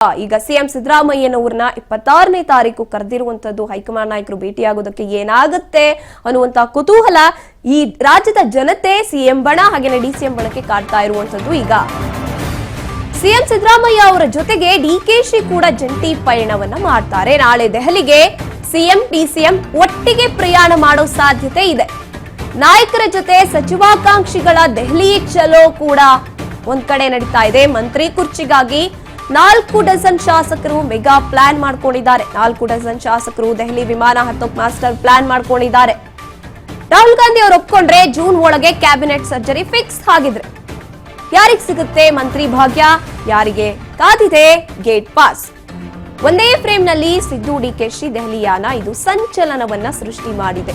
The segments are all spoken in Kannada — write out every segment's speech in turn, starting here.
ಈಗ ಸಿಎಂ ಸಿದ್ದರಾಮಯ್ಯನವರನ್ನ 26ನೇ ತಾರೀಕು ಕರೆದಿರುವಂತದ್ದು ಹೈಕಮಾಂಡ್ ನಾಯಕರು ಭೇಟಿಯಾಗೋದಕ್ಕೆ ಏನಾಗುತ್ತೆ ಅನ್ನುವಂತ ಕುತೂಹಲ ಈ ರಾಜ್ಯದ ಜನತೆ ಸಿಎಂ ಬಣ ಹಾಗೆ ಡಿಸಿಎಂ ಬಣಕ್ಕೆ ಕಾಡ್ತಾ ಇರುವಂತದ್ದು. ಈಗ ಸಿಎಂ ಸಿದ್ದರಾಮಯ್ಯ ಅವರ ಜೊತೆಗೆ ಡಿಕೆಶಿ ಕೂಡ ಜಂಟಿ ಪಯಣವನ್ನ ಮಾಡ್ತಾರೆ. ನಾಳೆ ದೆಹಲಿಗೆ ಸಿಎಂ ಡಿಸಿಎಂ ಒಟ್ಟಿಗೆ ಪ್ರಯಾಣ ಮಾಡೋ ಸಾಧ್ಯತೆ ಇದೆ. ನಾಯಕರ ಜೊತೆ ಸಚಿವಾಕಾಂಕ್ಷಿಗಳ ದೆಹಲಿ ಚಲೋ ಕೂಡ ಒಂದ್ ಕಡೆ ನಡೀತಾ ಇದೆ. ಮಂತ್ರಿ ಕುರ್ಚಿಗಾಗಿ 4 ಡಜನ್ ಶಾಸಕರು ಮೆಗಾ ಪ್ಲಾನ್ ಮಾಡ್ಕೊಂಡಿದ್ದಾರೆ. 4 ಡಜನ್ ಶಾಸಕರು ದೆಹಲಿ ವಿಮಾನ ಹತ್ತೋಕ್ ಮಾಸ್ಟರ್ ಪ್ಲಾನ್ ಮಾಡ್ಕೊಂಡಿದ್ದಾರೆ. ರಾಹುಲ್ ಗಾಂಧಿ ಅವರು ಒಪ್ಕೊಂಡ್ರೆ ಜೂನ್ ಒಳಗೆ ಕ್ಯಾಬಿನೆಟ್ ಸರ್ಜರಿ ಫಿಕ್ಸ್ ಆಗಿದ್ರೆ ಯಾರಿಗೆ ಸಿಗುತ್ತೆ ಮಂತ್ರಿ ಭಾಗ್ಯ, ಯಾರಿಗೆ ಕಾದಿದೆ ಗೇಟ್ ಪಾಸ್. ಒಂದೇ ಫ್ರೇಮ್ ನಲ್ಲಿ ಸಿದ್ದು ಡಿಕೆಶಿ ದೆಹಲಿಯಾನ ಇದು ಸಂಚಲನವನ್ನ ಸೃಷ್ಟಿ ಮಾಡಿದೆ.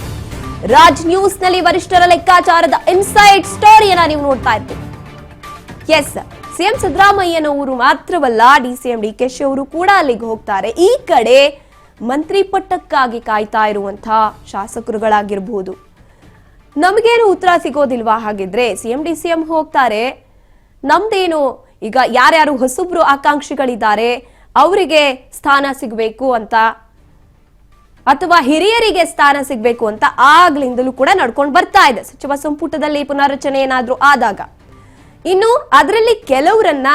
ರಾಜ್ ನ್ಯೂಸ್ ನಲ್ಲಿ ವರಿಷ್ಠರ ಲೆಕ್ಕಾಚಾರದ ಇನ್ಸೈಡ್ ಸ್ಟೋರಿಯನ್ನ ನೀವು ನೋಡ್ತಾ ಇರ್ತೀವಿ. ಎಸ್, ಸಿಎಂ ಸಿದ್ದರಾಮಯ್ಯನವರು ಮಾತ್ರವಲ್ಲ, ಡಿಸಿಎಂ ಡಿಕೆಶಿ ಅವರು ಕೂಡ ಅಲ್ಲಿಗೆ ಹೋಗ್ತಾರೆ. ಈ ಕಡೆ ಮಂತ್ರಿ ಪಟ್ಟಕ್ಕಾಗಿ ಕಾಯ್ತಾ ಇರುವಂತಹ ಶಾಸಕರುಗಳಾಗಿರಬಹುದು. ನಮಗೇನು ಉತ್ತರ ಸಿಗೋದಿಲ್ವಾ? ಹಾಗಿದ್ರೆ ಸಿಎಂ ಡಿಸಿಎಂ ಹೋಗ್ತಾರೆ, ನಮ್ದೇನು ಈಗ ಯಾರ್ಯಾರು ಹೊಸಬ್ರು ಆಕಾಂಕ್ಷಿಗಳಿದ್ದಾರೆ ಅವರಿಗೆ ಸ್ಥಾನ ಸಿಗಬೇಕು ಅಂತ ಅಥವಾ ಹಿರಿಯರಿಗೆ ಸ್ಥಾನ ಸಿಗಬೇಕು ಅಂತ ಆಗ್ಲಿಂದಲೂ ಕೂಡ ನಡ್ಕೊಂಡು ಬರ್ತಾ ಇದೆ. ಸಚಿವ ಸಂಪುಟದಲ್ಲಿ ಪುನರ್ರಚನೆ ಏನಾದ್ರೂ ಆದಾಗ ಇನ್ನು ಅದರಲ್ಲಿ ಕೆಲವರನ್ನ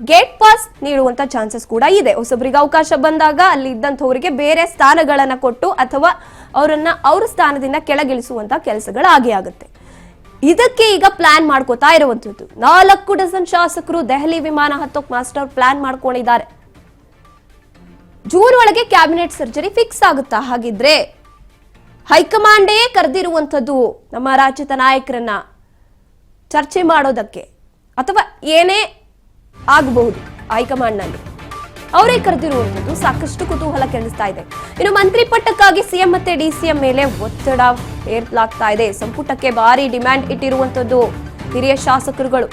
ಗೇಟ್ ಪಾಸ್ ನೀಡುವಂತ ಚಾನ್ಸಸ್ ಕೂಡ ಇದೆ. ಹೊಸಬರಿಗೆ ಅವಕಾಶ ಬಂದಾಗ ಅಲ್ಲಿ ಇದ್ದಂಥವರಿಗೆ ಬೇರೆ ಸ್ಥಾನಗಳನ್ನ ಕೊಟ್ಟು ಅಥವಾ ಅವರನ್ನ ಅವ್ರ ಸ್ಥಾನದಿಂದ ಕೆಳಗಿಳಿಸುವಂತ ಕೆಲಸಗಳಾಗೇ ಆಗುತ್ತೆ. ಇದಕ್ಕೆ ಈಗ ಪ್ಲಾನ್ ಮಾಡ್ಕೋತಾ ಇರುವಂತದ್ದು. 4 ಡಜನ್ ಶಾಸಕರು ದೆಹಲಿ ವಿಮಾನ ಹತ್ತೋಕ್ ಮಾಸ್ಟರ್ ಪ್ಲಾನ್ ಮಾಡ್ಕೊಂಡಿದ್ದಾರೆ. ಜೂನ್ ಒಳಗೆ ಕ್ಯಾಬಿನೆಟ್ ಸರ್ಜರಿ ಫಿಕ್ಸ್ ಆಗುತ್ತಾ? ಹಾಗಿದ್ರೆ ಹೈಕಮಾಂಡೇ ಕರೆದಿರುವಂತದ್ದು ನಮ್ಮ ರಾಜ್ಯದ ನಾಯಕರನ್ನ ಚರ್ಚೆ ಮಾಡೋದಕ್ಕೆ ಅಥವಾ ಏನೇ ಆಗಬಹುದು ಹೈಕಮಾಂಡ್ ನಲ್ಲಿ ಅವರೇ ಕರೆದಿರುವಂತದ್ದು ಸಾಕಷ್ಟು ಕುತೂಹಲ ಕೆರಳಿಸ್ತಾ ಇದೆ. ಇನ್ನು ಮಂತ್ರಿ ಪಟ್ಟಕ್ಕಾಗಿ ಸಿಎಂ ಮತ್ತೆ ಡಿಸಿಎಂ ಮೇಲೆ ಒತ್ತಡ ಹೇರಲಾಗ್ತಾ ಇದೆ. ಸಂಪುಟಕ್ಕೆ ಭಾರಿ ಡಿಮ್ಯಾಂಡ್ ಇಟ್ಟಿರುವಂತದ್ದು ಹಿರಿಯ ಶಾಸಕರುಗಳು.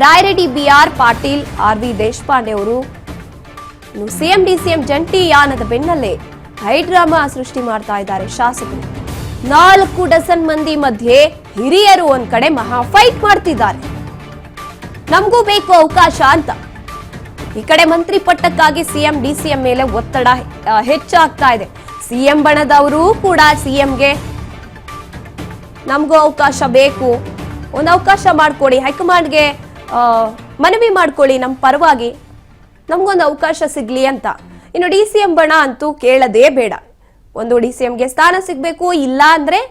ರಾಯರೆಡ್ಡಿ, ಬಿಆರ್ ಪಾಟೀಲ್, ಆರ್.ವಿ. ದೇಶಪಾಂಡೆ ಅವರು ಸಿಎಂ ಡಿಸಿಎಂ ಜಂಟಿ ಯಾನದ ಬೆನ್ನಲ್ಲೇ ಹೈಡ್ರಾಮಾ ಸೃಷ್ಟಿ ಮಾಡ್ತಾ ಇದ್ದಾರೆ ಶಾಸಕರು. 4 ಡಜನ್ ಮಂದಿ ಮಧ್ಯೆ ಹಿರಿಯರು ಒಂದ್ ಕಡೆ ಮಹಾ ಫೈಟ್ ಮಾಡ್ತಿದ್ದಾರೆ. ನಮಗೂ ಬೇಕು ಅವಕಾಶ ಅಂತ. ಈ ಕಡೆ ಮಂತ್ರಿ ಪಟ್ಟಕ್ಕಾಗಿ ಸಿಎಂ ಡಿಸಿಎಂ ಮೇಲೆ ಒತ್ತಡ ಹೆಚ್ಚಾಗ್ತಾ ಇದೆ. ಸಿಎಂ ಬಣದವರು ಕೂಡ ಸಿಎಂಗೆ ನಮಗೂ ಅವಕಾಶ ಬೇಕು, ಒಂದು ಅವಕಾಶ ಮಾಡ್ಕೊಡಿ, ಹೈಕಮಾಂಡ್ಗೆ ಮನವಿ ಮಾಡ್ಕೊಳ್ಳಿ, ನಮ್ಮ ಪರವಾಗಿ ನಮಗೊಂದು ಅವಕಾಶ ಸಿಗ್ಲಿ ಅಂತ. ಇನ್ನು ಡಿಸಿಎಂ ಬಣ ಅಂತೂ ಕೇಳದೇ ಬೇಡ. ಒಂದು ಡಿಸಿಎಂಗೆ ಸ್ಥಾನ ಸಿಗ್ಬೇಕು, ಇಲ್ಲ ಅಂದ್ರೆ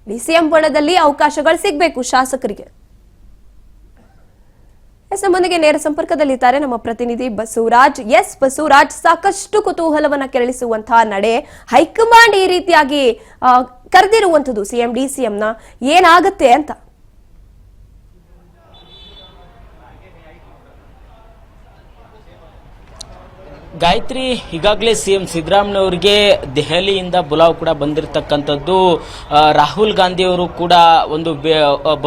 ಡಿಸಿಎಂ ಬಣದಲ್ಲಿ ಅವಕಾಶಗಳು ಸಿಗ್ಬೇಕು ಶಾಸಕರಿಗೆ. ನಮ್ಮೊಂದಿಗೆ ನೇರ ಸಂಪರ್ಕದಲ್ಲಿದ್ದಾರೆ ನಮ್ಮ ಪ್ರತಿನಿಧಿ ಬಸವರಾಜ್. ಎಸ್ ಬಸವರಾಜ್, ಸಾಕಷ್ಟು ಕುತೂಹಲವನ್ನ ಕೆರಳಿಸುವಂತಹ ನಡೆ ಹೈಕಮಾಂಡ್ ಈ ರೀತಿಯಾಗಿ ಕರೆದಿರುವಂತದ್ದು ಸಿಎಂ ಡಿಸಿಎಂ ನ ಏನಾಗುತ್ತೆ ಅಂತ. ಗಾಯತ್ರಿ, ಈಗಾಗಲೇ ಸಿಎಂ ಸಿದ್ದರಾಮಯ್ಯನವರಿಗೆ ದೆಹಲಿಯಿಂದ ಬುಲಾವ್ ಕೂಡ ಬಂದಿರತಕ್ಕಂಥದ್ದು. ರಾಹುಲ್ ಗಾಂಧಿ ಅವರು ಕೂಡ ಒಂದು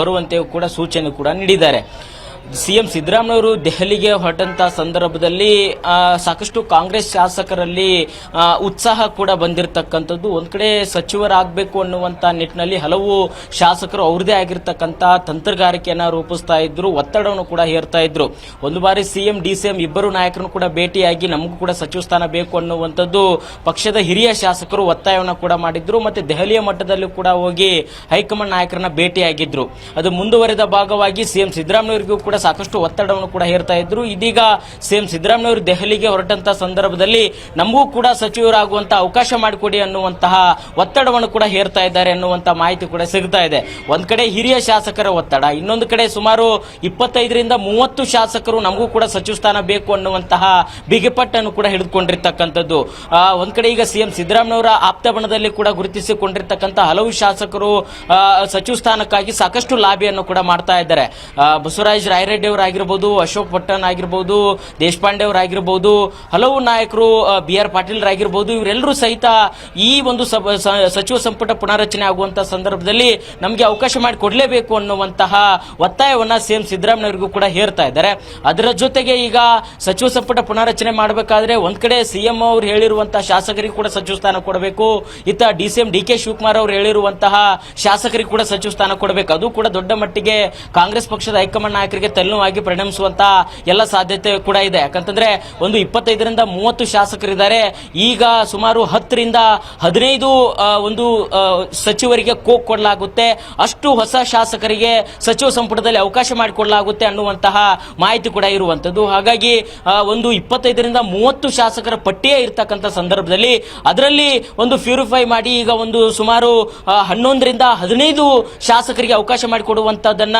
ಬರುವಂತೆ ಕೂಡ ಸೂಚನೆ ಕೂಡ ನೀಡಿದ್ದಾರೆ. ಸಿಎಂ ಸಿದ್ದರಾಮಯ್ಯವರು ದೆಹಲಿಗೆ ಹೊರಟಂತ ಸಂದರ್ಭದಲ್ಲಿ ಸಾಕಷ್ಟು ಕಾಂಗ್ರೆಸ್ ಶಾಸಕರಲ್ಲಿ ಉತ್ಸಾಹ ಕೂಡ ಬಂದಿರತಕ್ಕಂಥದ್ದು. ಒಂದ್ ಕಡೆ ಸಚಿವರಾಗಬೇಕು ಅನ್ನುವಂತ ನಿಟ್ಟಿನಲ್ಲಿ ಹಲವು ಶಾಸಕರು ಅವ್ರದೇ ಆಗಿರ್ತಕ್ಕಂಥ ತಂತ್ರಗಾರಿಕೆಯನ್ನ ರೂಪಿಸ್ತಾ ಇದ್ರು, ಒತ್ತಡವನ್ನು ಕೂಡ ಹೇರ್ತಾ ಇದ್ರು. ಒಂದು ಬಾರಿ ಸಿಎಂ ಡಿಸಿಎಂ ಇಬ್ಬರು ನಾಯಕರನ್ನು ಕೂಡ ಭೇಟಿಯಾಗಿ ನಮಗೂ ಕೂಡ ಸಚಿವ ಸ್ಥಾನ ಬೇಕು ಅನ್ನುವಂಥದ್ದು ಪಕ್ಷದ ಹಿರಿಯ ಶಾಸಕರು ಒತ್ತಾಯವನ್ನು ಕೂಡ ಮಾಡಿದ್ರು. ಮತ್ತೆ ದೆಹಲಿಯ ಮಟ್ಟದಲ್ಲೂ ಕೂಡ ಹೋಗಿ ಹೈಕಮಾಂಡ್ ನಾಯಕರನ್ನ ಭೇಟಿಯಾಗಿದ್ರು. ಅದು ಮುಂದುವರೆದ ಭಾಗವಾಗಿ ಸಿಎಂ ಸಿದ್ದರಾಮಯ್ಯವರಿಗೂ ಕೂಡ ಸಾಕಷ್ಟು ಒತ್ತಡವನ್ನು ಕೂಡ ಹೇರ್ತಾ ಇದ್ರು. ಇದೀಗ ಸಿಎಂ ಸಿದ್ದರಾಮಯ್ಯವರು ದೆಹಲಿಗೆ ಹೊರಟಂತ ಸಂದರ್ಭದಲ್ಲಿ ನಮಗೂ ಕೂಡ ಸಚಿವರಾಗುವಂತಹ ಅವಕಾಶ ಮಾಡಿಕೊಡಿ ಅನ್ನುವಂತಹ ಒತ್ತಡವನ್ನು ಕೂಡ ಹೇರ್ತಾ ಇದ್ದಾರೆ ಅನ್ನುವಂತ ಮಾಹಿತಿ ಕೂಡ ಸಿಗ್ತಾ ಇದೆ. ಒಂದ್ ಕಡೆ ಹಿರಿಯ ಶಾಸಕರ ಒತ್ತಡ, ಇನ್ನೊಂದು ಕಡೆ ಸುಮಾರು 25ರಿಂದ 30 ಶಾಸಕರು ನಮಗೂ ಕೂಡ ಸಚಿವ ಸ್ಥಾನ ಬೇಕು ಅನ್ನುವಂತಹ ಬಿಗಿಪಟ್ಟನ್ನು ಕೂಡ ಹಿಡಿದುಕೊಂಡಿರ್ತಕ್ಕಂಥದ್ದು. ಒಂದ್ ಕಡೆ ಈಗ ಸಿಎಂ ಸಿದ್ದರಾಮಯ್ಯವರ ಆಪ್ತ ಬಣದಲ್ಲಿ ಕೂಡ ಗುರುತಿಸಿಕೊಂಡಿರ್ತಕ್ಕಂಥ ಹಲವು ಶಾಸಕರು ಸಚಿವ ಸ್ಥಾನಕ್ಕಾಗಿ ಸಾಕಷ್ಟು ಲಾಬಿಯನ್ನು ಕೂಡ ಮಾಡ್ತಾ ಇದ್ದಾರೆ. ಬಸವರಾಜ್ ರಾಯರೆಡ್ಡಿ ಅವರಾಗಿರ್ಬೋದು, ಅಶೋಕ್ ಪಟ್ಟಣ್ ಆಗಿರ್ಬೋದು, ದೇಶಪಾಂಡೆ ಅವರಾಗಿರ್ಬೋದು, ಹಲವು ನಾಯಕರು, ಬಿ.ಆರ್. ಪಾಟೀಲ್ ಆಗಿರ್ಬೋದು, ಇವರೆಲ್ಲರೂ ಸಹಿತ ಈ ಒಂದು ಸಚಿವ ಸಂಪುಟ ಪುನರ್ರಚನೆ ಆಗುವಂತಹ ಸಂದರ್ಭದಲ್ಲಿ ನಮಗೆ ಅವಕಾಶ ಮಾಡಿ ಕೊಡಲೇಬೇಕು ಅನ್ನುವಂತಹ ಒತ್ತಾಯವನ್ನ ಸಿಎಂ ಸಿದ್ದರಾಮಯ್ಯವರಿಗೂ ಕೂಡ ಹೇರ್ತಾ ಇದ್ದಾರೆ. ಅದರ ಜೊತೆಗೆ ಈಗ ಸಚಿವ ಸಂಪುಟ ಪುನರ್ರಚನೆ ಮಾಡಬೇಕಾದ್ರೆ ಒಂದ್ ಕಡೆ ಸಿಎಂ ಅವರು ಹೇಳಿರುವಂತಹ ಶಾಸಕರಿಗೆ ಕೂಡ ಸಚಿವ ಸ್ಥಾನ ಕೊಡಬೇಕು, ಇತ್ತ ಡಿಸಿಎಂ ಡಿ.ಕೆ. ಶಿವಕುಮಾರ್ ಅವರು ಹೇಳಿರುವಂತಹ ಶಾಸಕರಿಗೆ ಕೂಡ ಸಚಿವ ಸ್ಥಾನ ಕೊಡಬೇಕು. ಅದು ಕೂಡ ದೊಡ್ಡ ಮಟ್ಟಿಗೆ ಕಾಂಗ್ರೆಸ್ ಪಕ್ಷದ ಹೈಕಮಾಂಡ್ ನಾಯಕರಿಗೆ ತಲೆನೋವಾಗಿ ಪರಿಣಮಿಸುವಂತ ಎಲ್ಲ ಸಾಧ್ಯತೆ ಕೂಡ ಇದೆ. ಯಾಕಂತಂದ್ರೆ ಒಂದು 25ರಿಂದ 30 ಶಾಸಕರಿದ್ದಾರೆ. ಈಗ ಸುಮಾರು 10ರಿಂದ 15 ಒಂದು ಸಚಿವರಿಗೆ ಕೋಕ್ ಕೊಡಲಾಗುತ್ತೆ, ಅಷ್ಟು ಹೊಸ ಶಾಸಕರಿಗೆ ಸಚಿವ ಸಂಪುಟದಲ್ಲಿ ಅವಕಾಶ ಮಾಡಿಕೊಡಲಾಗುತ್ತೆ ಅನ್ನುವಂತಹ ಮಾಹಿತಿ ಕೂಡ ಇರುವಂತದ್ದು. ಹಾಗಾಗಿ ಒಂದು 25ರಿಂದ 30 ಶಾಸಕರ ಪಟ್ಟಿಯೇ ಇರ್ತಕ್ಕಂಥ ಸಂದರ್ಭದಲ್ಲಿ ಅದರಲ್ಲಿ ಒಂದು ಪ್ಯೂರಿಫೈ ಮಾಡಿ ಈಗ ಒಂದು ಸುಮಾರು 11ರಿಂದ 15 ಶಾಸಕರಿಗೆ ಅವಕಾಶ ಮಾಡಿಕೊಡುವಂತದನ್ನ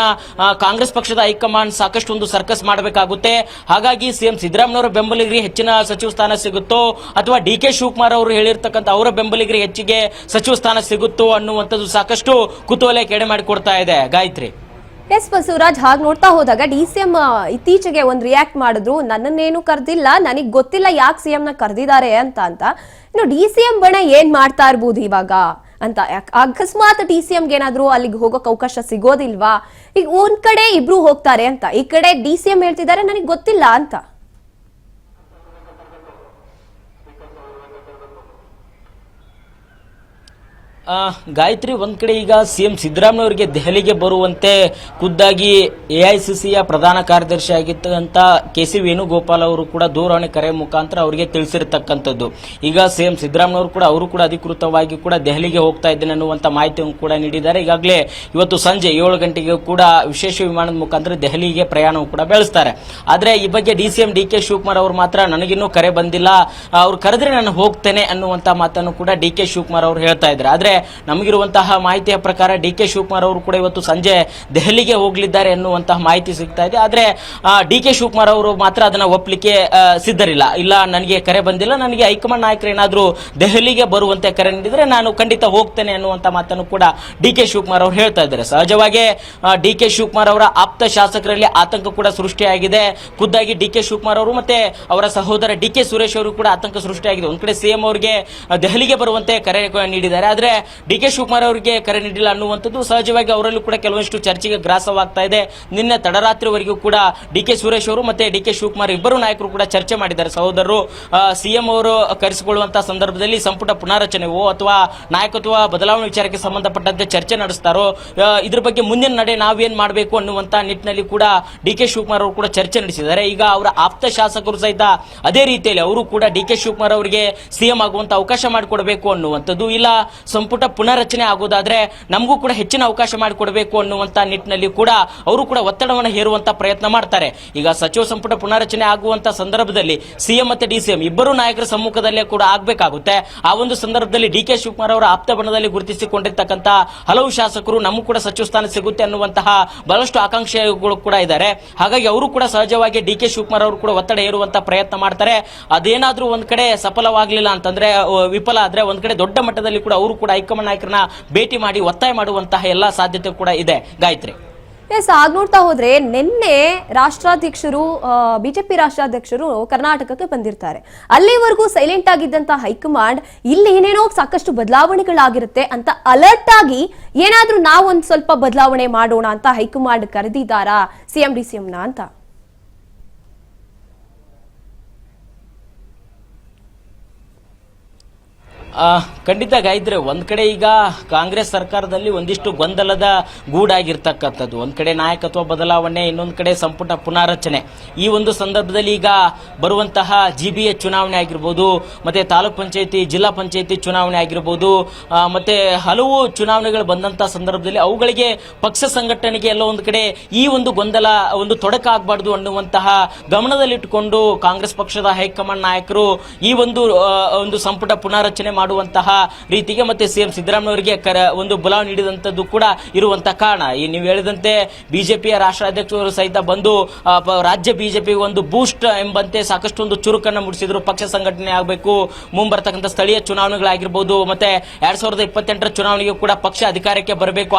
ಕಾಂಗ್ರೆಸ್ ಪಕ್ಷದ ಹೈಕಮಾಂಡ್ ಸಾಕಷ್ಟು ಒಂದು ಸರ್ಕಸ್ ಮಾಡಬೇಕಾಗುತ್ತೆ. ಹಾಗಾಗಿ ಸಿಎಂ ಸಿದ್ದರಾಮಯ್ಯ ಅವರ ಬೆಂಬಲಿಗರಿಗೆ ಹೆಚ್ಚಿನ ಸಚಿವ ಸ್ಥಾನ ಸಿಗುತ್ತೋ ಅಥವಾ DK ಶಿವಕುಮಾರ್ ಅವರು ಹೇಳಿರ್ತಕ್ಕಂಥ ಅವರ ಬೆಂಬಲಿಗರಿಗೆ ಹೆಚ್ಚಿಗೆ ಸಚಿವ ಸ್ಥಾನ ಸಿಗುತ್ತೋ ಅನ್ನುವಂಥದ್ದು ಸಾಕಷ್ಟು ಕುತೂಹಲ ಕೆಡೆ ಮಾಡಿಕೊಡ್ತಾ ಇದೆ. ಗಾಯತ್ರಿ. ಎಸ್ ಬಸವರಾಜ್, ಹಾಗೆ ನೋಡ್ತಾ ಹೋದಾಗ DCM ಇತ್ತೀಚೆಗೆ ಒಂದು ರಿಯಾಕ್ಟ್ ಮಾಡಿದ್ರು, ನನ್ನನ್ನೇನು ಕರೆದಿಲ್ಲ, ನನಗ್ ಗೊತ್ತಿಲ್ಲ ಯಾಕೆ CM ನ ಕರೆದಿದ್ದಾರೆ ಅಂತ. ಇನ್ನು DCM ಬಣ ಏನ್ ಮಾಡ್ತಾ ಇರ್ಬೋದು ಇವಾಗ ಅಂತ. ಅಕಸ್ಮಾತ್ DCMಗೆ ಏನಾದ್ರು ಅಲ್ಲಿಗೆ ಹೋಗೋಕೆ ಅವಕಾಶ ಸಿಗೋದಿಲ್ವಾ? ಈಗ ಒಂದ್ ಕಡೆ ಇಬ್ರು ಹೋಗ್ತಾರೆ ಅಂತ, ಈ ಕಡೆ DCM ಹೇಳ್ತಿದ್ದಾರೆ ನನಗೆ ಗೊತ್ತಿಲ್ಲ ಅಂತ. ಗಾಯತ್ರಿ, ಒಂದ್ ಕಡೆ ಈಗ ಸಿಎಂ ಸಿದ್ದರಾಮಯ್ಯ ಅವರಿಗೆ ದೆಹಲಿಗೆ ಬರುವಂತೆ ಖುದ್ದಾಗಿ AICCಯ ಪ್ರಧಾನ ಕಾರ್ಯದರ್ಶಿ ಆಗಿತ್ತಂತ KC ವೇಣುಗೋಪಾಲ್ ಅವರು ಕೂಡ ದೂರವಾಣಿ ಕರೆ ಮುಖಾಂತರ ಅವರಿಗೆ ತಿಳಿಸಿರ್ತಕ್ಕಂಥದ್ದು. ಈಗ ಸಿಎಂ ಸಿದ್ದರಾಮಯ್ಯ ಅವರು ಕೂಡ ಅಧಿಕೃತವಾಗಿ ಕೂಡ ದೆಹಲಿಗೆ ಹೋಗ್ತಾ ಇದ್ದೇನೆ ಅನ್ನುವಂತ ಮಾಹಿತಿಯನ್ನು ಕೂಡ ನೀಡಿದ್ದಾರೆ. ಈಗಾಗಲೇ ಇವತ್ತು ಸಂಜೆ 7 ಗಂಟೆಗೆ ಕೂಡ ವಿಶೇಷ ವಿಮಾನದ ಮುಖಾಂತರ ದೆಹಲಿಗೆ ಪ್ರಯಾಣವೂ ಕೂಡ ಬೆಳೆಸ್ತಾರೆ. ಆದ್ರೆ ಈ ಬಗ್ಗೆ DCM DK ಶಿವಕುಮಾರ್ ಅವರು ಮಾತ್ರ ನನಗಿನ್ನೂ ಕರೆ ಬಂದಿಲ್ಲ, ಅವ್ರು ಕರೆದ್ರೆ ನಾನು ಹೋಗ್ತೇನೆ ಅನ್ನುವಂತ ಮಾತನ್ನು ಕೂಡ DK ಶಿವಕುಮಾರ್ ಅವರು ಹೇಳ್ತಾ ಇದ್ದಾರೆ. ಆದ್ರೆ ನಮಗಿರುವಂತಹ ಮಾಹಿತಿಯ ಪ್ರಕಾರ DK ಶಿವಕುಮಾರ್ ಅವರು ಕೂಡ ಇವತ್ತು ಸಂಜೆ ದೆಹಲಿಗೆ ಹೋಗಲಿದ್ದಾರೆ ಎನ್ನುವಂತಹ ಮಾಹಿತಿ ಸಿಗ್ತಾ ಇದೆ. ಆದ್ರೆ DK ಶಿವಕುಮಾರ್ ಅವರು ಮಾತ್ರ ಅದನ್ನ ಒಪ್ಪಲಿಕ್ಕೆ ಸಿದ್ಧರಿಲ್ಲ. ಇಲ್ಲ, ನನಗೆ ಕರೆ ಬಂದಿಲ್ಲ, ನನಗೆ ಹೈಕಮಾಂಡ್ ನಾಯಕರು ಏನಾದ್ರು ದೆಹಲಿಗೆ ಬರುವಂತೆ ಕರೆ ನೀಡಿದ್ರೆ ನಾನು ಖಂಡಿತ ಹೋಗ್ತೇನೆ ಅನ್ನುವಂತ ಮಾತನ್ನು ಕೂಡ DK ಶಿವಕುಮಾರ್ ಅವರು ಹೇಳ್ತಾ ಇದ್ದಾರೆ. ಸಹಜವಾಗಿ DK ಶಿವಕುಮಾರ್ ಅವರ ಆಪ್ತ ಶಾಸಕರಲ್ಲಿ ಆತಂಕ ಕೂಡ ಸೃಷ್ಟಿಯಾಗಿದೆ. ಖುದ್ದಾಗಿ DK ಶಿವಕುಮಾರ್ ಅವರು ಮತ್ತೆ ಅವರ ಸಹೋದರ DK ಸುರೇಶ್ ಅವರು ಕೂಡ ಆತಂಕ ಸೃಷ್ಟಿಯಾಗಿದೆ. ಒಂದ್ ಕಡೆ CM ಅವರಿಗೆ ದೆಹಲಿಗೆ ಬರುವಂತೆ ಕರೆ ನೀಡಿದ್ದಾರೆ, ಆದ್ರೆ DK ಶಿವಕುಮಾರ್ ಅವರಿಗೆ ಕರೆ ನೀಡಿಲ್ಲ ಅನ್ನುವಂಥದ್ದು ಸಹಜವಾಗಿ ಅವರಲ್ಲೂ ಕೂಡ ಕೆಲವಷ್ಟು ಚರ್ಚೆಗೆ ಗ್ರಾಸವಾಗ್ತಾ ಇದೆ. ನಿನ್ನೆ ತಡರಾತ್ರಿವರೆಗೂ ಕೂಡ DK ಸುರೇಶ್ ಅವರು ಮತ್ತೆ DK ಶಿವಕುಮಾರ್ ಇಬ್ಬರು ನಾಯಕರು ಕೂಡ ಚರ್ಚೆ ಮಾಡಿದ್ದಾರೆ. ಸಹೋದರರು CM ಅವರು ಕರೆಸಿಕೊಳ್ಳುವಂತಹ ಸಂದರ್ಭದಲ್ಲಿ ಸಂಪುಟ ಪುನಾರಚನೆವೋ ಅಥವಾ ನಾಯಕತ್ವ ಬದಲಾವಣೆ ವಿಚಾರಕ್ಕೆ ಸಂಬಂಧಪಟ್ಟಂತೆ ಚರ್ಚೆ ನಡೆಸ್ತಾರೋ, ಇದ್ರ ಬಗ್ಗೆ ಮುಂದಿನ ನಡೆ ನಾವೇನ್ ಮಾಡಬೇಕು ಅನ್ನುವಂತ ನಿಟ್ಟಿನಲ್ಲಿ ಕೂಡ DK ಶಿವಕುಮಾರ್ ಅವರು ಕೂಡ ಚರ್ಚೆ ನಡೆಸಿದ್ದಾರೆ. ಈಗ ಅವರ ಆಪ್ತ ಶಾಸಕರು ಸಹಿತ ಅದೇ ರೀತಿಯಲ್ಲಿ ಅವರು ಕೂಡ DK ಶಿವಕುಮಾರ್ ಅವರಿಗೆ CM ಆಗುವಂತ ಅವಕಾಶ ಮಾಡಿಕೊಡಬೇಕು ಅನ್ನುವಂಥದ್ದು, ಇಲ್ಲ ಸಂಪುಟ ಪುನರಚನೆ ಆಗೋದಾದ್ರೆ ನಮಗೂ ಕೂಡ ಹೆಚ್ಚಿನ ಅವಕಾಶ ಮಾಡಿಕೊಡಬೇಕು ಅನ್ನುವಂತ ನಿಟ್ಟಿನಲ್ಲಿ ಕೂಡ ಅವರು ಕೂಡ ಒತ್ತಡವನ್ನು ಹೇರುವಂತ ಪ್ರಯತ್ನ ಮಾಡ್ತಾರೆ. ಈಗ ಸಚಿವ ಸಂಪುಟ ಪುನರಚನೆ ಆಗುವಂತ ಸಂದರ್ಭದಲ್ಲಿ CM ಮತ್ತೆ DCM ಇಬ್ಬರು ನಾಯಕರ ಸಮ್ಮುಖದಲ್ಲೇ ಕೂಡ ಆಗ್ಬೇಕಾಗುತ್ತೆ. ಆ ಒಂದು ಸಂದರ್ಭದಲ್ಲಿ DK ಶಿವಕುಮಾರ್ ಅವರ ಆಪ್ತ ಬಣದಲ್ಲಿ ಗುರುತಿಸಿಕೊಂಡಿರ್ತಕ್ಕಂಥ ಹಲವು ಶಾಸಕರು ನಮಗೂ ಕೂಡ ಸಚಿವ ಸ್ಥಾನ ಸಿಗುತ್ತೆ ಅನ್ನುವಂತಹ ಬಹಳಷ್ಟು ಆಕಾಂಕ್ಷೆಗಳು ಕೂಡ ಇದ್ದಾರೆ. ಹಾಗಾಗಿ ಅವರು ಕೂಡ ಸಹಜವಾಗಿ DK ಶಿವಕುಮಾರ್ ಅವರು ಕೂಡ ಒತ್ತಡ ಹೇರುವಂತ ಪ್ರಯತ್ನ ಮಾಡ್ತಾರೆ. ಅದೇನಾದ್ರೂ ಒಂದ್ ಕಡೆ ಸಫಲವಾಗಲಿಲ್ಲ ಅಂತಂದ್ರೆ, ವಿಫಲ ಆದ್ರೆ ಒಂದ್ ಕಡೆ ದೊಡ್ಡ ಮಟ್ಟದಲ್ಲಿ ಕೂಡ ಅವರು ಕೂಡ ಹೈಕಮಾಂಡ್ ನಾಯಕರನ್ನ ಭೇಟಿ ಮಾಡಿ ಒತ್ತಾಯ ಮಾಡುವಂತಹ ಎಲ್ಲಾ ಸಾಧ್ಯತೆ ಕೂಡ ಇದೆ. ಗಾಯತ್ರಿ. ಎಸ್, ಆಗ ನೋಡ್ತಾ ಹೋದ್ರೆ ನಿನ್ನೆ ರಾಷ್ಟ್ರಾಧ್ಯಕ್ಷರು ಬಿಜೆಪಿ ರಾಷ್ಟ್ರಾಧ್ಯಕ್ಷರು ಕರ್ನಾಟಕಕ್ಕೆ ಬಂದಿರ್ತಾರೆ. ಅಲ್ಲಿವರೆಗೂ ಸೈಲೆಂಟ್ ಆಗಿದ್ದಂತ ಹೈಕಮಾಂಡ್ ಇಲ್ಲಿ ಏನೇನೋ ಸಾಕಷ್ಟು ಬದಲಾವಣೆಗಳಾಗಿರುತ್ತೆ ಅಂತ ಅಲರ್ಟ್ ಆಗಿ ಏನಾದ್ರೂ ನಾವು ಒಂದ್ ಸ್ವಲ್ಪ ಬದಲಾವಣೆ ಮಾಡೋಣ ಅಂತ ಹೈಕಮಾಂಡ್ ಕರೆದಿದ್ದಾರಾ CM DCM ನ ಅಂತ? ಖಂಡಿತ ಗಾಯತ್ರಿ, ಒಂದ್ ಕಡೆ ಈಗ ಕಾಂಗ್ರೆಸ್ ಸರ್ಕಾರದಲ್ಲಿ ಒಂದಿಷ್ಟು ಗೊಂದಲದ ಗೂಡಾಗಿರ್ತಕ್ಕಂಥದ್ದು, ಒಂದ್ ಕಡೆ ನಾಯಕತ್ವ ಬದಲಾವಣೆ, ಇನ್ನೊಂದ್ ಕಡೆ ಸಂಪುಟ ಪುನಾರಚನೆ. ಈ ಒಂದು ಸಂದರ್ಭದಲ್ಲಿ ಈಗ ಬರುವಂತಹ GBA ಚುನಾವಣೆ ಆಗಿರ್ಬೋದು, ಮತ್ತೆ ತಾಲೂಕ್ ಪಂಚಾಯತಿ ಜಿಲ್ಲಾ ಪಂಚಾಯತಿ ಚುನಾವಣೆ ಆಗಿರ್ಬೋದು, ಮತ್ತೆ ಹಲವು ಚುನಾವಣೆಗಳು ಬಂದಂತಹ ಸಂದರ್ಭದಲ್ಲಿ ಅವುಗಳಿಗೆ ಪಕ್ಷ ಸಂಘಟನೆಗೆ ಎಲ್ಲ ಒಂದು ಕಡೆ ಈ ಒಂದು ಗೊಂದಲ ಒಂದು ತೊಡಕಾಗಬಾರ್ದು ಅನ್ನುವಂತಹ ಗಮನದಲ್ಲಿಟ್ಟುಕೊಂಡು ಕಾಂಗ್ರೆಸ್ ಪಕ್ಷದ ಹೈಕಮಾಂಡ್ ನಾಯಕರು ಈ ಒಂದು ಸಂಪುಟ ಪುನಾರಚನೆ ಮಾಡುವಂತಹ ರೀತಿಗೆ ಮತ್ತೆ CM ಸಿದ್ದರಾಮಯ್ಯ ಅವರಿಗೆ ಒಂದು ಬುಲಾವ್ ನೀಡಿದಂತದ್ದು ಕೂಡ ಇರುವಂತಹ ಕಾರಣ. ಈ ನೀವು ಹೇಳಿದಂತೆ ಬಿಜೆಪಿಯ ರಾಷ್ಟ್ರಾಧ್ಯಕ್ಷರು ಸಹಿತ ಬಂದು ರಾಜ್ಯ ಬಿಜೆಪಿ ಒಂದು ಬೂಸ್ಟ್ ಎಂಬಂತೆ ಸಾಕಷ್ಟು ಒಂದು ಚುರುಕನ್ನು ಮೂಡಿಸಿದ್ರು. ಪಕ್ಷ ಸಂಘಟನೆ ಆಗಬೇಕು, ಮುಂಬರ್ತಕ್ಕಂಥ ಸ್ಥಳೀಯ ಚುನಾವಣೆಗಳಾಗಿರ್ಬೋದು, ಮತ್ತೆ 2028ರ ಚುನಾವಣೆಗೆ ಕೂಡ ಪಕ್ಷ ಅಧಿಕಾರಕ್ಕೆ ಬರಬೇಕು.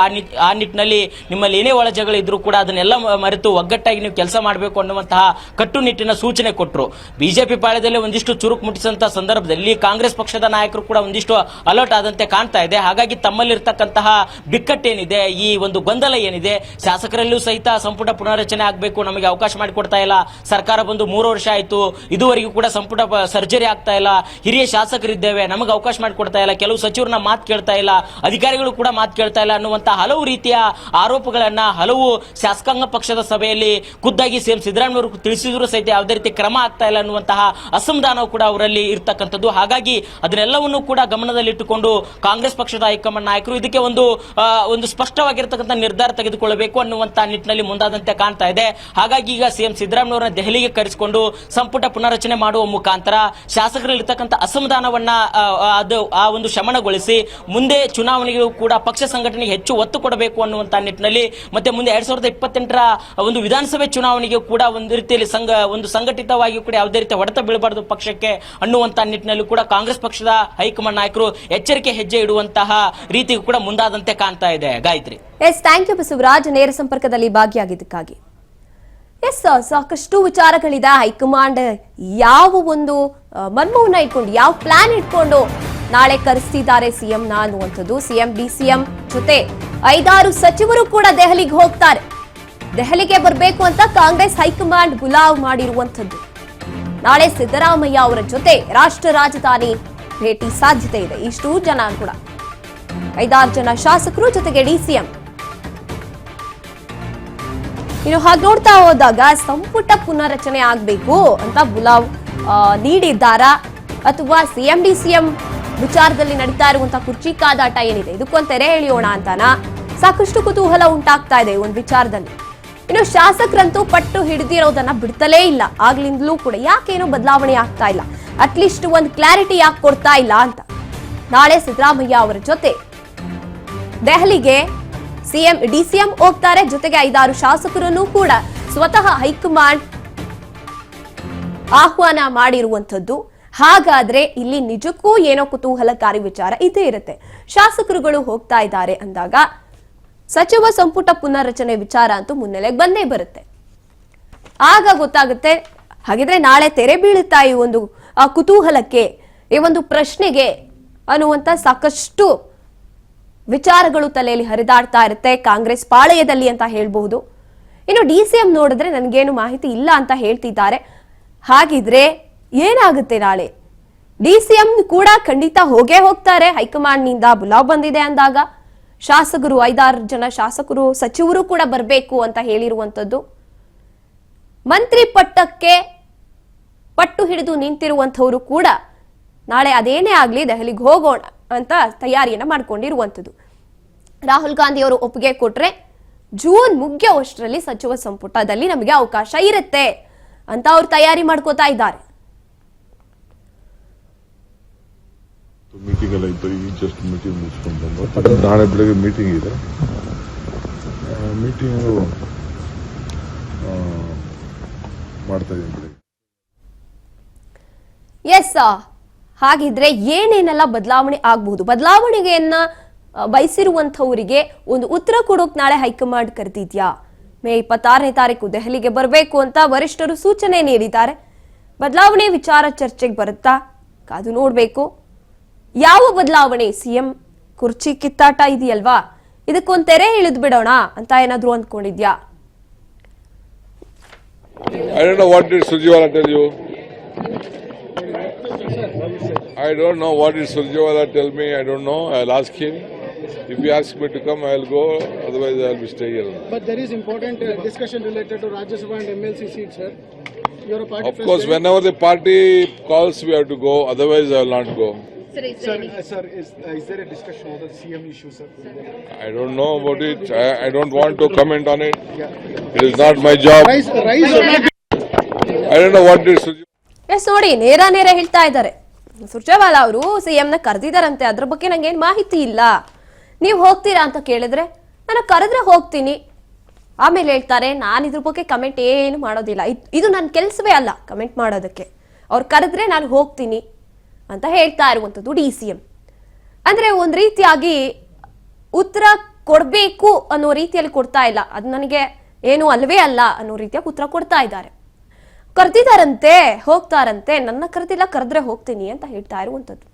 ಆ ನಿಟ್ಟಿನಲ್ಲಿ ನಿಮ್ಮಲ್ಲಿ ಏನೇ ಒಳಜಗಳ ಇದ್ರೂ ಕೂಡ ಅದನ್ನೆಲ್ಲ ಮರೆತು ಒಗ್ಗಟ್ಟಾಗಿ ನೀವು ಕೆಲಸ ಮಾಡಬೇಕು ಅನ್ನುವಂತಹ ಕಟ್ಟುನಿಟ್ಟಿನ ಸೂಚನೆ ಕೊಟ್ಟರು. ಬಿಜೆಪಿ ಪಾಳ್ಯದಲ್ಲಿ ಒಂದಿಷ್ಟು ಚುರುಕು ಮುಟ್ಟಿಸಿದಂತಹ ಸಂದರ್ಭದಲ್ಲಿ ಕಾಂಗ್ರೆಸ್ ಪಕ್ಷದ ನಾಯಕರು ಕೂಡ ಒಂದಿಷ್ಟು ಅಲರ್ಟ್ ಆದಂತೆ ಕಾಣ್ತಾ ಇದೆ. ಹಾಗಾಗಿ ತಮ್ಮಲ್ಲಿರ್ತಕ್ಕಂತಹ ಬಿಕ್ಕಟ್ಟೇನಿದೆ, ಈ ಒಂದು ಗೊಂದಲ ಏನಿದೆ, ಶಾಸಕರಲ್ಲೂ ಸಹಿತ ಸಂಪುಟ ಪುನರ್ರಚನೆ ಆಗಬೇಕು, ನಮಗೆ ಅವಕಾಶ ಮಾಡಿಕೊಡ್ತಾ ಇಲ್ಲ, ಸರ್ಕಾರ ಬಂದು 3 ವರ್ಷ ಆಯ್ತು, ಇದುವರೆಗೂ ಕೂಡ ಸಂಪುಟ ಸರ್ಜರಿ ಆಗ್ತಾ ಇಲ್ಲ, ಹಿರಿಯ ಶಾಸಕರಿದ್ದೇವೆ, ನಮಗೆ ಅವಕಾಶ ಮಾಡಿಕೊಡ್ತಾ ಇಲ್ಲ, ಕೆಲವು ಸಚಿವರನ್ನ ಮಾತು ಕೇಳ್ತಾ ಇಲ್ಲ, ಅಧಿಕಾರಿಗಳು ಕೂಡ ಮಾತು ಕೇಳ್ತಾ ಇಲ್ಲ ಅನ್ನುವಂತ ಹಲವು ರೀತಿಯ ಆರೋಪಗಳನ್ನ ಹಲವು ಶಾಸಕಾಂಗ ಪಕ್ಷದ ಸಭೆಯಲ್ಲಿ ಖುದ್ದಾಗಿ ಸಿಎಂ ಸಿದ್ದರಾಮಯ್ಯ ತಿಳಿಸಿದ್ರು ಸಹಿತ ಯಾವುದೇ ರೀತಿ ಕ್ರಮ ಆಗ್ತಾ ಇಲ್ಲ ಅನ್ನುವಂತಹ ಅಸಮಾಧಾನವು ಕೂಡ ಅವರಲ್ಲಿ ಇರ್ತಕ್ಕಂಥದ್ದು. ಹಾಗಾಗಿ ಅದನ್ನೆಲ್ಲವನ್ನು ಕೂಡ ಗಮನದಲ್ಲಿಟ್ಟುಕೊಂಡು ಕಾಂಗ್ರೆಸ್ ಪಕ್ಷದ ಹೈಕಮಾಂಡ್ ನಾಯಕರು ಇದಕ್ಕೆ ಒಂದು ಸ್ಪಷ್ಟವಾಗಿರ್ತಕ್ಕಂಥ ನಿರ್ಧಾರ ತೆಗೆದುಕೊಳ್ಳಬೇಕು ಅನ್ನುವಂತ ನಿಟ್ಟಿನಲ್ಲಿ ಮುಂದಾದಂತೆ ಕಾಣ್ತಾ ಇದೆ. ಹಾಗಾಗಿ ಈಗ ಸಿಎಂ ಸಿದ್ದರಾಮಯ್ಯ ಅವರನ್ನ ದೆಹಲಿಗೆ ಕರೆಸಿಕೊಂಡು ಸಂಪುಟ ಪುನರ್ರಚನೆ ಮಾಡುವ ಮುಖಾಂತರ ಶಾಸಕರಲ್ಲಿರ್ತಕ್ಕಂಥ ಅಸಮಾಧಾನವನ್ನ ಆ ಒಂದು ಶಮನಗೊಳಿಸಿ ಮುಂದೆ ಚುನಾವಣೆಗೂ ಕೂಡ ಪಕ್ಷ ಸಂಘಟನೆಗೆ ಹೆಚ್ಚು ಒತ್ತು ಕೊಡಬೇಕು ಅನ್ನುವಂತ ನಿಟ್ಟಿನಲ್ಲಿ, ಮತ್ತೆ ಮುಂದೆ 2028ರ ಒಂದು ವಿಧಾನಸಭೆ ಚುನಾವಣೆಗೆ ಕೂಡ ಒಂದು ರೀತಿಯಲ್ಲಿ ಸಂಘಟಿತವಾಗಿ ಕೂಡ ಯಾವುದೇ ರೀತಿಯ ಹೊಡೆತ ಬೀಳಬಾರದು ಪಕ್ಷಕ್ಕೆ ಅನ್ನುವಂತ ನಿಟ್ಟಿನಲ್ಲಿ ಕೂಡ ಕಾಂಗ್ರೆಸ್ ಪಕ್ಷದ ಹೈಕಮಾಂಡ್ ನಾಯಕರು ಎಚ್ಚರಿಕೆ ಹೆಜ್ಜೆ ಇಡುವಂತಹ ರೀತಿಗೂ ಕೂಡ ಮುಂದಾದಂತೆ ಕಾಣ್ತಾ ಇದೆ. Gayatri. Yes, thank you Basavaraj, ನೇರ ಸಂಪರ್ಕದಲ್ಲಿ ಭಾಗಿಯಾಗಿದ್ದಕ್ಕಾಗಿ. ಎಸ್, ಸಾಕಷ್ಟು ವಿಚಾರಗಳಿದೆ. ಹೈಕಮಾಂಡ್ ಯಾವ ಒಂದು ಮರ್ಮವನ್ನ ಇಟ್ಕೊಂಡು, ಯಾವ ಪ್ಲಾನ್ ಇಟ್ಕೊಂಡು ನಾಳೆ ಕರೆಸ್ತಿದ್ದಾರೆ ಸಿಎಂನ ಅನ್ನುವಂಥದ್ದು. ಸಿಎಂ ಡಿಸಿಎಂ ಜೊತೆ 5-6 ಸಚಿವರು ಕೂಡ ದೆಹಲಿಗೆ ಹೋಗ್ತಾರೆ. ದೆಹಲಿಗೆ ಬರಬೇಕು ಅಂತ ಕಾಂಗ್ರೆಸ್ ಹೈಕಮಾಂಡ್ ಬುಲಾವ್ ಮಾಡಿರುವಂಥದ್ದು. ನಾಳೆ ಸಿದ್ದರಾಮಯ್ಯ ಅವರ ಜೊತೆ ರಾಷ್ಟ್ರ ರಾಜಧಾನಿ ಭೇಟಿ ಸಾಧ್ಯತೆ ಇದೆ. ಇಷ್ಟು ಜನ ಕೂಡ 5-6 ಜನ ಶಾಸಕರು ಜೊತೆಗೆ ಡಿಸಿಎಂ. ಇನ್ನು ಹಾಗೆ ನೋಡ್ತಾ ಹೋದಾಗ ಸಂಪುಟ ಪುನರ್ರಚನೆ ಆಗ್ಬೇಕು ಅಂತ ಬುಲಾವ್ ನೀಡಿದ್ದಾರಾ, ಅಥವಾ ಸಿಎಂ ಡಿಸಿಎಂ ವಿಚಾರದಲ್ಲಿ ನಡೀತಾ ಇರುವಂತಹ ಕುರ್ಚಿ ಕಾದಾಟ ಏನಿದೆ ಇದಕ್ಕೊಂದು ತೆರೆ ಎಳೆಯೋಣ ಅಂತಾನ ಸಾಕಷ್ಟು ಕುತೂಹಲ ಉಂಟಾಗ್ತಾ ಇದೆ ಒಂದು ವಿಚಾರದಲ್ಲಿ. ಇನ್ನು ಶಾಸಕರಂತೂ ಪಟ್ಟು ಹಿಡಿದಿರೋದನ್ನ ಬಿಡ್ತಲೇ ಇಲ್ಲ. ಆಗ್ಲಿಂದಲೂ ಕೂಡ ಯಾಕೇನೋ ಬದಲಾವಣೆ ಆಗ್ತಾ ಇಲ್ಲ, ಅಟ್ಲೀಸ್ಟ್ ಒಂದು ಕ್ಲಾರಿಟಿ ಯಾಕೆ ಕೊಡ್ತಾ ಇಲ್ಲ ಅಂತ. ನಾಳೆ ಸಿದ್ದರಾಮಯ್ಯ ಅವರ ಜೊತೆ ದೆಹಲಿಗೆ ಸಿಎಂ ಡಿಸಿಎಂ ಹೋಗ್ತಾರೆ. ಜೊತೆಗೆ 5-6 ಶಾಸಕರನ್ನು ಕೂಡ ಸ್ವತಃ ಹೈಕಮಾಂಡ್ ಆಹ್ವಾನ ಮಾಡಿರುವಂಥದ್ದು. ಹಾಗಾದ್ರೆ ಇಲ್ಲಿ ನಿಜಕ್ಕೂ ಏನೋ ಕುತೂಹಲಕಾರಿ ವಿಚಾರ ಇದೇ ಇರುತ್ತೆ. ಶಾಸಕರುಗಳು ಹೋಗ್ತಾ ಇದ್ದಾರೆ ಅಂದಾಗ ಸಚಿವ ಸಂಪುಟ ಪುನರ್ರಚನೆ ವಿಚಾರ ಅಂತೂ ಮುನ್ನೆಲೆಗೆ ಬಂದೇ ಬರುತ್ತೆ. ಆಗ ಗೊತ್ತಾಗುತ್ತೆ ಹಾಗಿದ್ರೆ ನಾಳೆ ತೆರೆ ಬೀಳುತ್ತಾ ಈ ಒಂದು ಕುತೂಹಲಕ್ಕೆ, ಈ ಒಂದು ಪ್ರಶ್ನೆಗೆ ಅನ್ನುವಂತ ಸಾಕಷ್ಟು ವಿಚಾರಗಳು ತಲೆಯಲ್ಲಿ ಹರಿದಾಡ್ತಾ ಇರುತ್ತೆ ಕಾಂಗ್ರೆಸ್ ಪಾಳೆಯದಲ್ಲಿ ಅಂತ ಹೇಳ್ಬಹುದು. ಇನ್ನು ಡಿಸಿಎಂ ನೋಡಿದ್ರೆ ನನಗೇನು ಮಾಹಿತಿ ಇಲ್ಲ ಅಂತ ಹೇಳ್ತಿದ್ದಾರೆ. ಹಾಗಿದ್ರೆ ಏನಾಗುತ್ತೆ ನಾಳೆ? ಡಿಸಿಎಂ ಕೂಡ ಖಂಡಿತ ಹೋಗೇ ಹೋಗ್ತಾರೆ. ಹೈಕಮಾಂಡ್ ನಿಂದ ಬುಲಾವ್ ಬಂದಿದೆ ಅಂದಾಗ ಶಾಸಕರು 5-6 ಜನ ಶಾಸಕರು ಸಚಿವರು ಕೂಡ ಬರಬೇಕು ಅಂತ ಹೇಳಿರುವಂತದ್ದು. ಮಂತ್ರಿ ಪಟ್ಟಕ್ಕೆ ಪಟ್ಟು ಹಿಡಿದು ನಿಂತಿರುವಂತವರು ಕೂಡ ನಾಳೆ ಅದೇನೇ ಆಗ್ಲಿ ದೆಹಲಿಗೆ ಹೋಗೋಣ ಅಂತ ತಯಾರಿಯನ್ನ ಮಾಡ್ಕೊಂಡಿರುವಂತದ್ದು. ರಾಹುಲ್ ಗಾಂಧಿ ಅವರು ಒಪ್ಪಿಗೆ ಕೊಟ್ರೆ ಜೂನ್ ಮುಗಿಯೋಷ್ಟರಲ್ಲಿ ಸಚಿವ ಸಂಪುಟದಲ್ಲಿ ನಮಗೆ ಅವಕಾಶ ಇರುತ್ತೆ ಅಂತ ಅವ್ರು ತಯಾರಿ ಮಾಡ್ಕೋತಾ ಇದ್ದಾರೆ. ಮೀಟಿಂಗ್ ಎಲ್ಲ ಇತ್ತು, ಈಗ ಜಸ್ಟ್ ಮೀಟಿಂಗ್ ಮುಗಿಸ್ಕೊಂಡು ಬಂದು ನಾಳೆ ಬೆಳಗ್ಗೆ ಮೀಟಿಂಗ್ ಇದೆ. ಮೀಟಿಂಗು ಮಾಡ್ತಾ ಇದ್ದೀನಿ. ಎಸ್, ಹಾಗಿದ್ರೆ ಏನೇನೆಲ್ಲ ಬದಲಾವಣೆ ಆಗಬಹುದು? ಬದಲಾವಣೆಯನ್ನ ಬಯಸಿರುವಂತವರಿಗೆ ಒಂದು ಉತ್ತರ ಕೊಡೋಕ್ ನಾಳೆ ಹೈಕಮಾಂಡ್ ಕರೆದಿದ್ಯಾ? ಮೇ 26ನೇ ತಾರೀಕು ದೆಹಲಿಗೆ ಬರಬೇಕು ಅಂತ ವರಿಷ್ಠರು ಸೂಚನೆ ನೀಡಿದ್ದಾರೆ. ಬದಲಾವಣೆ ವಿಚಾರ ಚರ್ಚೆಗೆ ಬರುತ್ತಾ? ಕಾದು ನೋಡ್ಬೇಕು. ಯಾವ ಬದಲಾವಣೆ? ಸಿಎಂ ಕುರ್ಚಿ ಕಿತ್ತಾಟ ಇದೆಯಲ್ವಾ, ಇದಕ್ಕೊಂದು ತೆರೆ ಇಳಿದು ಬಿಡೋಣ ಅಂತ ಏನಾದ್ರು ಅಂದ್ಕೊಂಡಿದ್ಯಾ? I don't know what did Surjewala tell you. I don't know what did Surjewala tell me. I don't know. I'll ask him. If he asks me to come, I'll go. Otherwise, I'll be staying here. But there is important discussion related to Rajya Sabha and MLC seats, sir. You're a party Of course, whenever the party calls, we have to go. Otherwise, I will not go. Sir, is there a discussion over the CM issue, sir? I don't know about it. I don't want to comment on it. It is not my job. Rise or not? I don't know what did Surjewala. Yes, ನೋಡಿ ನೇರ ಹೇಳ್ತಾ ಇದ್ದಾರೆ. ಸುರ್ಜೇವಾಲಾ ಅವರು ಸಿಎಂನ ಕರೆದಿದ್ದಾರಂತೆ, ಅದ್ರ ಬಗ್ಗೆ ನಂಗೇನು ಮಾಹಿತಿ ಇಲ್ಲ. ನೀವು ಹೋಗ್ತೀರಾ ಅಂತ ಕೇಳಿದ್ರೆ ನಾನು ಕರೆದ್ರೆ ಹೋಗ್ತೀನಿ. ಆಮೇಲೆ ಹೇಳ್ತಾರೆ ನಾನು ಇದ್ರ ಬಗ್ಗೆ ಕಮೆಂಟ್ ಏನು ಮಾಡೋದಿಲ್ಲ, ಇದು ನನ್ನ ಕೆಲಸವೇ ಅಲ್ಲ ಕಮೆಂಟ್ ಮಾಡೋದಕ್ಕೆ, ಅವ್ರು ಕರೆದ್ರೆ ನಾನು ಹೋಗ್ತೀನಿ ಅಂತ ಹೇಳ್ತಾ ಇರುವಂಥದ್ದು ಡಿಸಿಎಂ. ಅಂದ್ರೆ ಒಂದ್ ರೀತಿಯಾಗಿ ಉತ್ತರ ಕೊಡ್ಬೇಕು ಅನ್ನೋ ರೀತಿಯಲ್ಲಿ ಕೊಡ್ತಾ ಇಲ್ಲ, ಅದು ನನಗೆ ಏನು ಅಲ್ವೇ ಅಲ್ಲ ಅನ್ನೋ ರೀತಿಯಾಗಿ ಉತ್ತರ ಕೊಡ್ತಾ ಇದ್ದಾರೆ. ಕರೆದಿದ್ದಾರಂತೆ, ಹೋಗ್ತಾರಂತೆ, ನನ್ನ ಕರೆದಿಲ್ಲ, ಕರೆದ್ರೆ ಹೋಗ್ತೀನಿ ಅಂತ ಹೇಳ್ತಾ ಇರುವಂಥದ್ದು.